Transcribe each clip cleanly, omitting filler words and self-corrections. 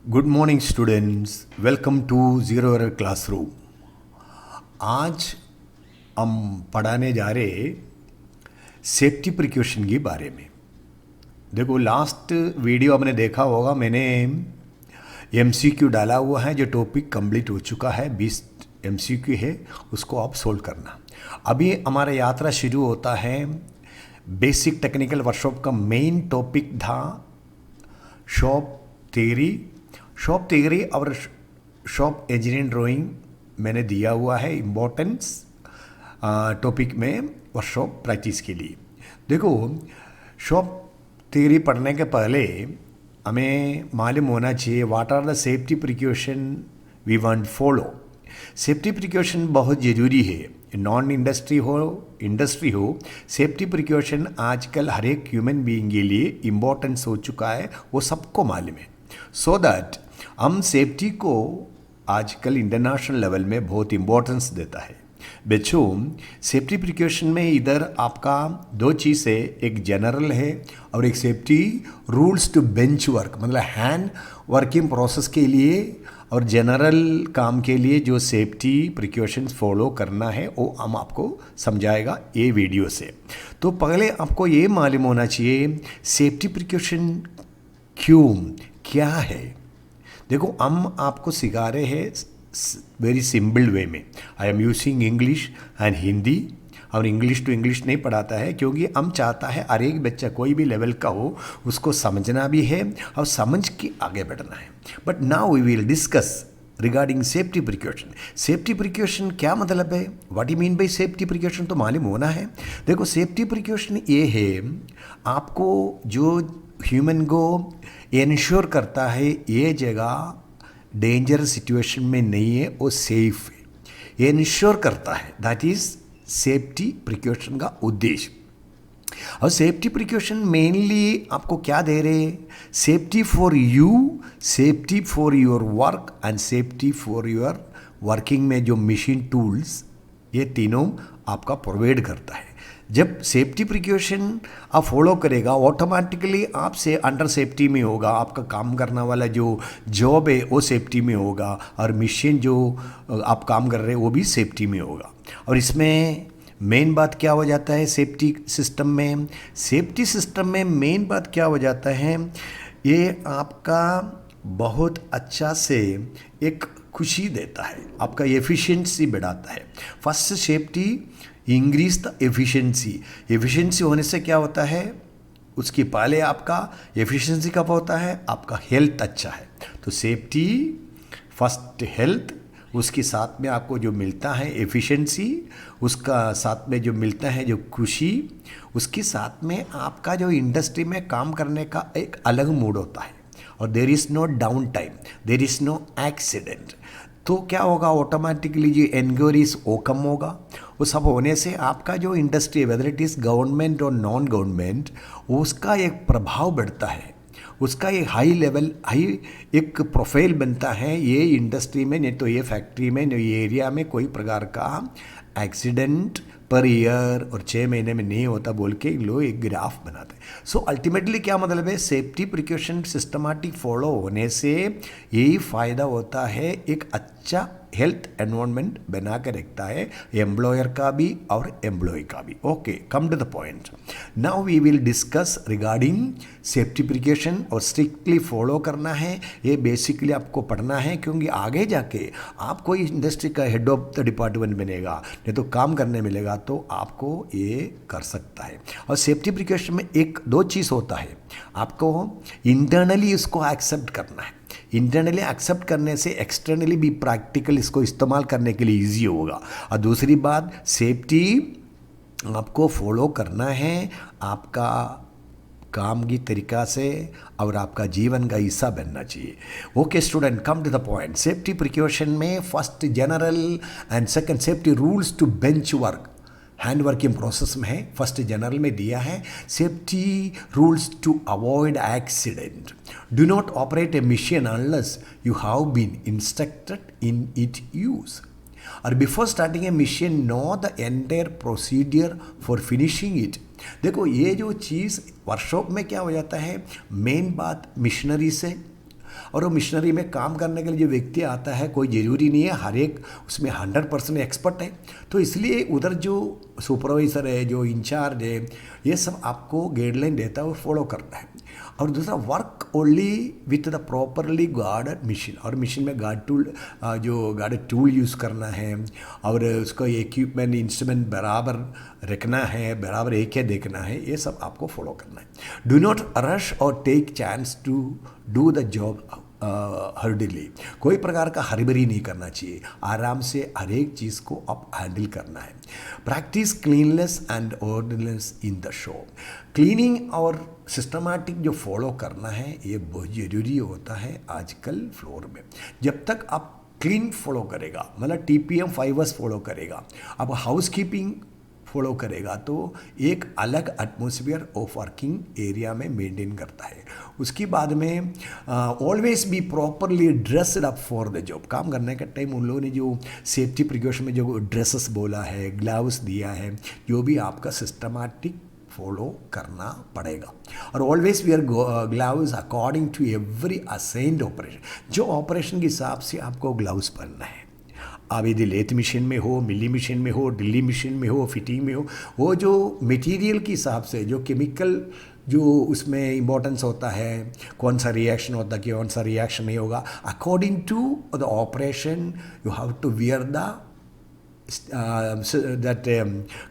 Good morning students, welcome to zero error classroom. आज हम पढ़ाने जा रहे सेफ्टी प्रिकॉशन के बारे में। देखो, लास्ट वीडियो आपने देखा होगा, मैंने एमसीक्यू डाला हुआ है। जो टॉपिक कंप्लीट हो चुका है, 20 एमसीक्यू है, उसको आप सोल्व करना। अभी हमारा यात्रा शुरू होता है। बेसिक टेक्निकल वर्कशॉप का मेन टॉपिक था शॉप थियरी और शॉप इंजीनियरिंग ड्राइंग मैंने दिया हुआ है इम्पोर्टेंस टॉपिक में वर्कशॉप प्रैक्टिस के लिए। देखो, शॉप थियरी पढ़ने के पहले हमें मालूम होना चाहिए what are the safety precaution we want follow. Safety precaution बहुत ज़रूरी है, नॉन इंडस्ट्री हो सेफ्टी प्रिकॉशन आजकल हर एक ह्यूमन बीइंग के लिए इम्पोर्टेंस हो चुका है, वो सबको मालूम है। सो दैट हम सेफ्टी को आजकल इंटरनेशनल लेवल में बहुत इम्पोर्टेंस देता है। बच्चों, सेफ्टी प्रिकॉशन में इधर आपका दो चीज़ है, एक जनरल है और एक safety rules to bench work, मतलब हैंड वर्किंग प्रोसेस के लिए और जनरल काम के लिए जो सेफ्टी प्रिकॉशंस फॉलो करना है वो हम आपको समझाएगा ये वीडियो से। तो पहले आपको ये मालूम होना चाहिए सेफ्टी प्रिकॉशन क्या है। देखो, हम आपको सिखा रहे हैं वेरी सिंपल वे में। I am using English and Hindi, और इंग्लिश टू इंग्लिश नहीं पढ़ाता है क्योंकि हम चाहता है हर एक बच्चा कोई भी लेवल का हो उसको समझना भी है और समझ के आगे बढ़ना है। But now we will discuss regarding safety precaution. Safety precaution क्या मतलब है, what you mean by safety precaution, तो मालूम होना है। देखो, सेफ्टी प्रिकॉशन ये है आपको जो ह्यूमन को इंश्योर करता है ये जगह डेंजर सिचुएशन में नहीं है, वो सेफ है, ये इंश्योर करता है। दैट इज सेफ्टी प्रिकॉशन का उद्देश्य। और सेफ्टी प्रिकॉशन मेनली आपको क्या दे रहे हैं, safety for you, safety for your work and safety for your working में जो मशीन टूल्स, ये तीनों आपका प्रोवाइड करता है। जब सेफ्टी प्रिकॉशन आप फॉलो करेगा ऑटोमेटिकली आप से अंडर सेफ्टी में होगा, आपका काम करने वाला जो जॉब है वो सेफ्टी में होगा और मशीन जो आप काम कर रहे हैं वो भी सेफ्टी में होगा। और इसमें मेन बात क्या हो जाता है सेफ्टी सिस्टम में, सेफ्टी सिस्टम में मेन बात क्या हो जाता है, ये आपका बहुत अच्छा से एक खुशी देता है, आपका एफिशिएंसी बढ़ाता है। First safety increase the efficiency होने से क्या होता है, उसकी पहले आपका एफिशिएंसी कब होता है, आपका हेल्थ अच्छा है। तो सेफ्टी फर्स्ट हेल्थ, उसके साथ में आपको जो मिलता है एफिशिएंसी, उसका साथ में जो मिलता है जो खुशी, उसके साथ में आपका जो इंडस्ट्री में काम करने का एक अलग मूड होता है और there is no down time, there is no accident. तो क्या होगा, ऑटोमेटिकली जो एनक्वायरीज वो कम होगा। वो सब होने से आपका जो industry weather it is government और नॉन गवर्नमेंट, उसका एक प्रभाव बढ़ता है, उसका एक हाई लेवल एक प्रोफाइल बनता है। ये इंडस्ट्री में नहीं तो ये फैक्ट्री में नहीं ये एरिया में कोई प्रकार का एक्सीडेंट पर ईयर और 6 महीने में नहीं होता बोल के लोग एक ग्राफ बनाते हैं। सो अल्टीमेटली क्या मतलब है, सेफ्टी प्रिकॉशन सिस्टमैटिक फॉलो होने से यही फ़ायदा होता है, एक अच्छा हेल्थ एनवायरनमेंट बना के रखता है एम्प्लॉयर का भी और एम्प्लॉय का भी। Okay, come to the point. Now we will discuss regarding safety precaution और स्ट्रिक्टली फॉलो करना है। ये बेसिकली आपको पढ़ना है क्योंकि आगे जाके आप कोई इंडस्ट्री का हेड ऑफ द डिपार्टमेंट बनेगा, नहीं तो काम करने मिलेगा तो आपको ये कर सकता है। और सेफ्टी प्रिकॉशन में एक दो चीज़ होता है, आपको इंटरनली इसको एक्सेप्ट करना है। इंटरनली एक्सेप्ट करने से एक्सटर्नली भी प्रैक्टिकल इसको इस्तेमाल करने के लिए इजी होगा। और दूसरी बात, सेफ्टी आपको फॉलो करना है आपका काम की तरीका से और आपका जीवन का हिस्सा बनना चाहिए। Okay student, come to the point. Safety precaution में first general and second safety rules to bench work, hand working process में है। फर्स्ट जनरल में दिया है safety rules to avoid accident, do not operate a machine unless you have been instructed in it use, और before starting a machine know the entire procedure for finishing it. देखो, ये जो चीज़ workshop में क्या हो जाता है, मेन बात मिशनरी से और वो मिशनरी में काम करने के लिए जो व्यक्ति आता है कोई ज़रूरी नहीं है हर एक उसमें 100% एक्सपर्ट है। तो इसलिए उधर जो सुपरवाइज़र है, जो इंचार्ज है, ये सब आपको गाइडलाइन देता है और फॉलो करता है। और दूसरा, work only with the properly guarded machine, और मशीन में गार्डेड टूल यूज़ करना है, और उसको इक्विपमेंट इंस्ट्रूमेंट बराबर रखना है, बराबर एक है देखना है, ये सब आपको फॉलो करना है। डू नॉट रश और take chance to do the job hardly, कोई प्रकार का हड़बड़ी नहीं करना चाहिए, आराम से हर एक चीज़ को आप हैंडल करना है। Practice cleanness and orderness in the shop, cleaning और सिस्टमैटिक जो फॉलो करना है ये बहुत ज़रूरी होता है आजकल फ्लोर में। जब तक आप क्लीन फॉलो करेगा, मतलब TPM 5S फॉलो करेगा, अब हाउस कीपिंग फॉलो करेगा, तो एक अलग एटमॉस्फेयर ऑफ वर्किंग एरिया में मेंटेन करता है। उसके बाद में always be properly dressed up for the job, काम करने का टाइम उन लोगों ने जो सेफ्टी प्रिकॉशन में जो ड्रेसेस बोला है, ग्लव्स दिया है, जो भी आपका सिस्टमैटिक फॉलो करना पड़ेगा। और always wear gloves according to every assigned operation, जो ऑपरेशन के हिसाब से आपको ग्लव्स पहनना है। आप यदि लेथ मशीन में हो, मिली मशीन में हो, ड्रिलिंग मशीन में हो, फिटिंग में हो, वो जो मटेरियल के हिसाब से जो केमिकल जो उसमें इम्पोर्टेंस होता है, कौन सा रिएक्शन होता है, कौन सा रिएक्शन नहीं होगा, according to the operation you have to wear the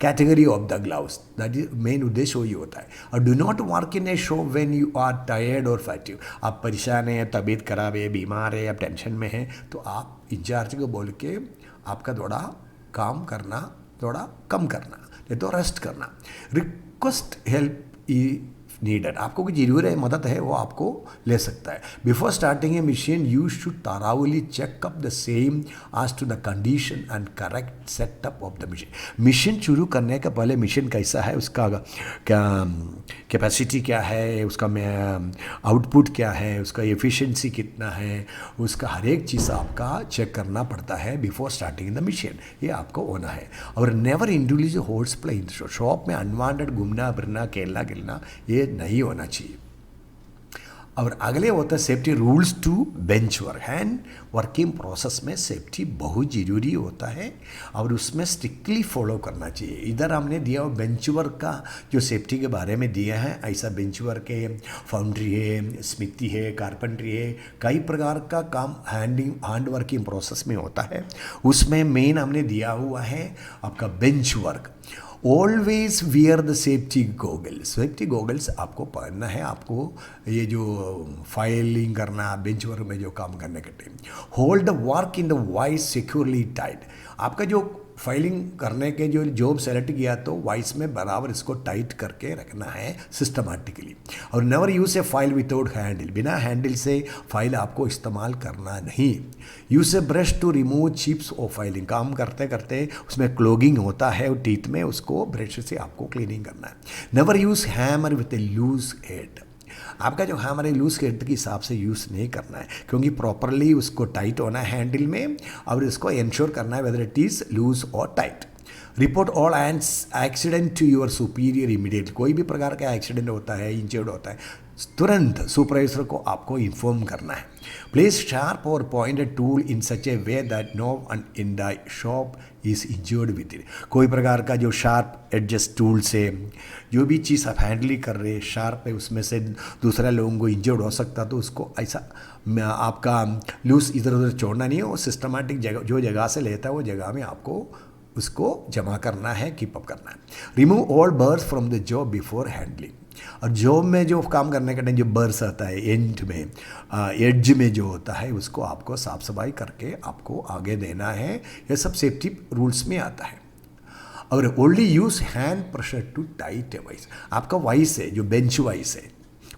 category of the gloves. That is main उद्देश्य वही होता है। और do not work in a shop when you are tired और फैटिग, आप परेशान हैं, तबीयत खराब है, बीमार है, आप टेंशन में हैं, तो आप इंचार्ज को बोल के आपका थोड़ा काम करना, थोड़ा कम करना, नहीं तो रेस्ट करना। रिक्वेस्ट हेल्प नीडेड, आपको कोई जरूरत है, मदद है, वो आपको ले सकता है। Before starting a machine you should thoroughly check up the same as to the condition and correct setup of the machine। Machine शुरू करने के पहले मशीन कैसा है, उसका क्या कैपेसिटी क्या है, उसका आउटपुट क्या है, उसका एफिशिएंसी कितना है, उसका हर एक चीज़ आपका चेक करना पड़ता है बिफोर स्टार्टिंग द मशीन, ये आपको होना है। और never introduce horse play in shop में अनवांटेड घूमना फिरना, खेलना गिलना, ये नहीं होना चाहिए। और अगले होता है safety rules to bench work. Hand working process में सेफ्टी बहुत ज़रूरी होता है और उसमें स्ट्रिक्टली फॉलो करना चाहिए। इधर हमने दिया हुआ बेंच वर्क का जो सेफ्टी के बारे में दिया है, ऐसा बेंच वर्क है, फाउंड्री है, स्मिथी है, कारपेंट्री है, कई प्रकार का काम हैंड वर्किंग प्रोसेस में होता है। उसमें मेन हमने दिया हुआ है आपका bench work. Always wear the safety goggles, safety goggles आपको पहनना है। आपको ये जो फाइलिंग करना, बेंच वर्क में जो काम करने के time, hold the work in the vice securely tight, आपका जो फाइलिंग करने के जो जॉब सेलेक्ट किया तो वाइस में बराबर इसको टाइट करके रखना है सिस्टमैटिकली। और never use a file without handle, बिना हैंडल से फाइल आपको इस्तेमाल करना नहीं। Use a brush to remove chips और फाइलिंग, काम करते करते उसमें क्लोगिंग होता है और टीथ में, उसको ब्रश से आपको क्लीनिंग करना है। Never use hammer with a loose head, आपका जो हमारे लूज हेड के हिसाब से यूज़ नहीं करना है, क्योंकि प्रॉपरली उसको टाइट होना है हैंडल में और इसको इंश्योर करना है वेदर इट इज़ लूज और tight. Report all accident to your superior immediately, कोई भी प्रकार का एक्सीडेंट होता है, इंजर्ड होता है, तुरंत सुपरवाइजर को आपको इन्फॉर्म करना है। प्लेस शार्प और pointed tool in such a way that no one in the shop is injured with it, कोई प्रकार का जो शार्प एडजस्ट टूल से जो भी चीज़ आप हैंडलिंग कर रहे हैं शार्प है, उसमें से दूसरा लोगों को इंजर्ड हो सकता, तो उसको ऐसा आपका लूज इधर उधर छोड़ना नहीं है। वो सिस्टमैटिक जगह जो जगह से लेता है वो जगह में आपको उसको जमा करना है, कीप अप करना है। Remove all birds from the job before handling, और जॉब में जो काम करने का टाइम जो बर्ड्स आता है एंड में, एड्ज में जो होता है, उसको आपको साफ सफाई करके आपको आगे देना है। ये सब सेफ्टी रूल्स में आता है। और only use hand pressure to tight a vice, आपका वाइस है जो बेंच वाइस है,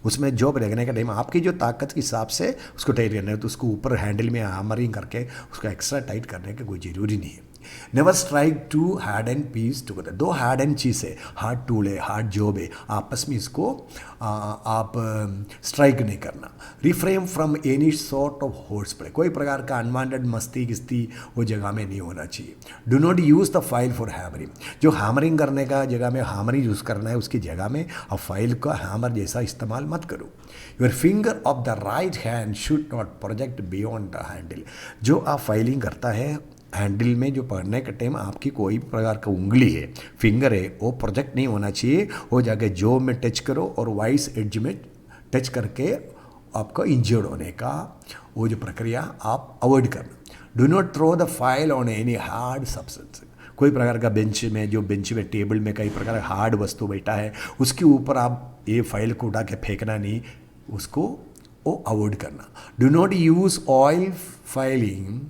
उसमें जॉब लगने का टाइम आपकी जो ताकत के हिसाब से उसको टाइट करना है, तो उसको ऊपर हैंडल में हैमरिंग करके उसको एक्स्ट्रा टाइट करने की कोई ज़रूरी नहीं है। Never strike two hard and piece together. दो हार्ड एंड चीज़ है, हार्ड टूल है, हार्ड जॉब है, आपस में इसको आप स्ट्राइक नहीं करना। Refrain from any sort of horseplay, कोई प्रकार का अनवांटेड मस्ती किस्ती वो जगह में नहीं होना चाहिए। Do not use the file for hammering, जो हैमरिंग करने का जगह में हैमरिंग यूज़ करना है उसकी जगह में अब फाइल का हैमर जैसा इस्तेमाल मत करो। Your finger of the right hand should not project beyond the handle, जो आप फाइलिंग करता है हैंडल में जो पढ़ने के टाइम आपकी कोई प्रकार का उंगली है, फिंगर है, वो प्रोजेक्ट नहीं होना चाहिए। वो जाके जो में टच करो और वाइस एज में टच करके आपको इंजर्ड होने का वो जो प्रक्रिया आप अवॉइड करना। Do not throw the file on any hard substance, कोई प्रकार का बेंच में टेबल में कई प्रकार का हार्ड वस्तु बैठा है उसके ऊपर आप ये फाइल को उठा के फेंकना नहीं, उसको वो अवॉइड करना। Do not use oil filing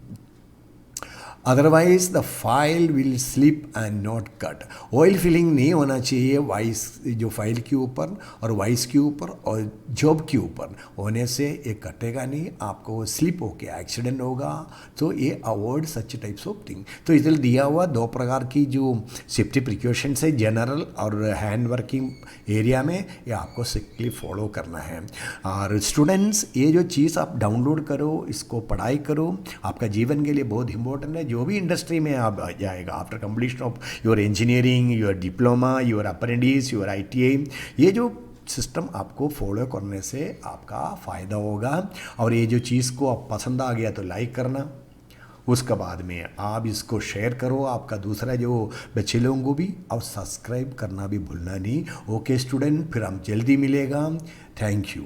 otherwise the file will slip and not cut. Oil filing नहीं होना चाहिए वाइस जो फाइल के ऊपर और वाइस के ऊपर और जॉब के ऊपर होने से ये कटेगा नहीं, आपको स्लिप होके एक्सीडेंट होगा। तो ये avoid such types of thing. तो इसलिए दिया हुआ दो प्रकार की जो सेफ्टी प्रिकॉशंस है जनरल और हैंड वर्किंग एरिया में, ये आपको स्ट्रिक्टली फॉलो करना है। और स्टूडेंट्स ये जो चीज़ आप डाउनलोड करो, इसको पढ़ाई करो, आपका जीवन के लिए बहुत इंपॉर्टेंट है। जो भी इंडस्ट्री में आप जाएगा after completion of your engineering, your diploma, your apprentice, your ITI, ये जो सिस्टम आपको फॉलो करने से आपका फ़ायदा होगा। और ये जो चीज़ को आप पसंद आ गया तो लाइक करना, उसके बाद में आप इसको शेयर करो आपका दूसरा जो बच्चे लोगों को भी, और सब्सक्राइब करना भी भूलना नहीं। ओके स्टूडेंट, फिर हम जल्दी मिलेगा। Thank you.